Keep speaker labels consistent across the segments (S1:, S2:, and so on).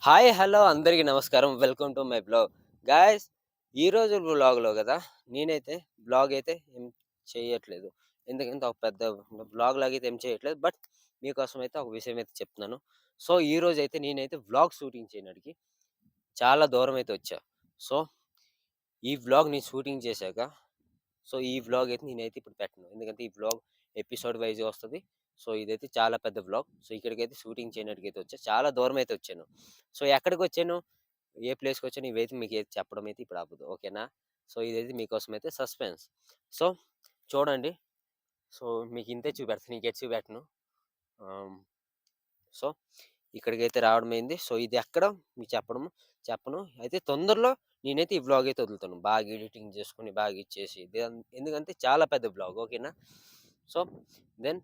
S1: Hi! Hello! అందరికీ నమస్కారం. Welcome to my blog. Guys ఈరోజు వ్లాగ్‌లో గదా! నేనైతే వ్లాగ్ అయితే ఏం చేయట్లేదు. ఎందుకంటే ఒక పెద్ద వ్లాగ్ లాగైతే ఏం చేయట్లేదు. బట్ మీకోసం అయితే ఒక విషయం అయితే చెప్తున్నాను. సో, ఈరోజైతే నేనైతే వ్లాగ్ షూటింగ్ చేయడానికి చాలా దూరం అయితే వచ్చా. సో, ఈ వ్లాగ్ నేను షూటింగ్ చేశాక సో, ఈ వ్లాగ్ అయితే నేనైతే ఇప్పుడు పెట్టను. ఎందుకంటే ఈ వ్లాగ్ ఎపిసోడ్ వైస్‌గా వస్తది. సో, ఇదైతే చాలా పెద్ద వ్లాగ్. సో, ఇక్కడికైతే షూటింగ్ చేయడానికైతే వచ్చా. చాలా దూరం అయితే వచ్చాను. సో, ఎక్కడికొచ్చాను? ఏ ప్లేస్‌కొచ్చాను? ఇవైతే మీకైతే చెప్పడం అయితే ఇప్పుడు అవ్వదు. ఓకేనా? సో, ఇదైతే మీకోసం అయితే సస్పెన్స్. సో, చూడండి. సో, మీకు ఇంతే చూపెడతాను. ఇంకెటు చూపెట్టను. ఆహ్, సో, ఇక్కడికైతే రావడమైంది. సో, ఇది ఎక్కడ మీకు చెప్పను. అయితే తొందరలో నేనైతే ఈ వ్లాగ్ అయితే వదులుతాను. బాగా ఎడిటింగ్ చేసుకొని, బాగా ఇచ్చేసి. ఎందుకంటే చాలా పెద్ద వ్లాగ్. ఓకేనా? సో, దెన్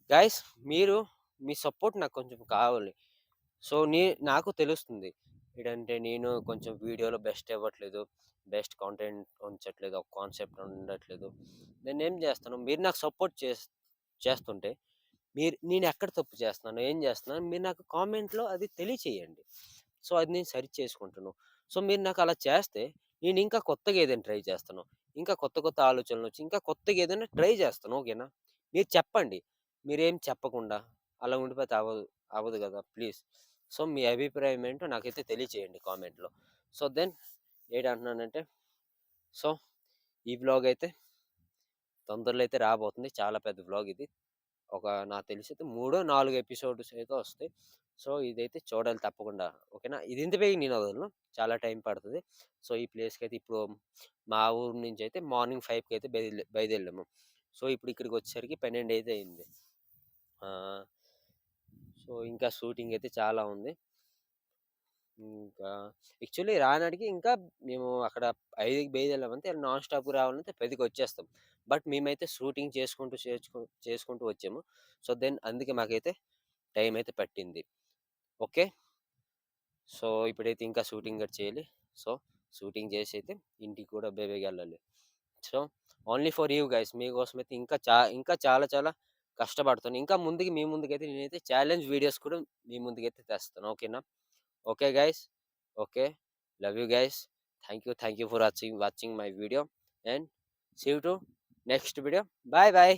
S1: గైస్ మీరు మీ సపోర్ట్ నాకు కొంచెం కావాలి. సో, నాకు తెలుస్తుంది. ఏంటంటే నేను కొంచెం వీడియోలో బెస్ట్ ఇవ్వట్లేదు. బెస్ట్ కాంటెంట్ ఉంచట్లేదు. ఒక కాన్సెప్ట్ ఉండట్లేదు. నేనేం చేస్తాను, మీరు నాకు సపోర్ట్ చేస్తుంటే నేనెక్కడ తప్పు చేస్తున్నాను, ఏం చేస్తున్నాను మీరు నాకు కామెంట్‌లో అది తెలియచేయండి. సో, అది నేను సరి చేసుకుంటాను. సో, మీరు నాకు అలా చేస్తే నేనింకా కొత్తగా ఏదైనా ట్రై చేస్తాను. ఇంకా కొత్త కొత్త ఆలోచనలొచ్చి ఇంకా కొత్తగా ఏదైనా ట్రై చేస్తాను. ఓకేనా? మీరు చెప్పండి. మీరేం చెప్పకుండా అలా ఉండిపోతే అవ్వదు గదా! ప్లీజ్. సో, మీ అభిప్రాయం ఏంటో నాకైతే తెలియచేయండి కామెంట్‌లో. సో, దెన్ ఏటంటున్నానంటే సో, ఈ వ్లాగ్ అయితే తొందరలో అయితే రాబోతుంది. చాలా పెద్ద వ్లాగ్ ఇది. నాకు తెలిసైతే మూడో, 4 ఎపిసోడ్స్ అయితే వస్తాయి. సో, ఇదైతే చూడాలి తప్పకుండా. ఓకేనా? ఇది ఇంత బేగ నేను వదలను. చాలా టైం పడతది. సో, ఈ ప్లేస్‌కైతే ఇప్పుడు మా ఊరు నుంచయితే మార్నింగ్ 5కి అయితే బయలుదేరాము. సో, ఇప్పుడు ఇక్కడికొచ్చేసరికి 12 అయితే అయింది. ఆహ్, సో, ఇంకా షూటింగ్ అయితే చాలా ఉంది. ఇంకా యాక్చువల్లీ రానాడికి ఇంకా మేము అక్కడ 5కి బయలుదేరామంటే నాన్ స్టాప్‌గా రావాలంటే 10కి వచ్చేస్తాం. బట్ మేమైతే షూటింగ్ చేసుకుంటూ వచ్చాము. సో, దెన్ అందుకే మాకైతే టైం అయితే పట్టింది. ఓకే. సో, ఇప్పుడైతే ఇంకా షూటింగ్ గూడా చేయాలి. సో, షూటింగ్ చేసైతే ఇంటికి కూడా బేగెళ్ళాలి. So, only for you guys మీకోసమైతే ఇంకా చాలా చాలా కష్టపడతాను. ఇంకా మీ ముందుకైతే నేనైతే ఛాలెంజ్ వీడియోస్ కూడా మీ ముందుకైతే తెస్తాను. ఓకేనా? Okay guys. Okay. Love you guys. Thank you for watching my video and see you to next video. Bye bye.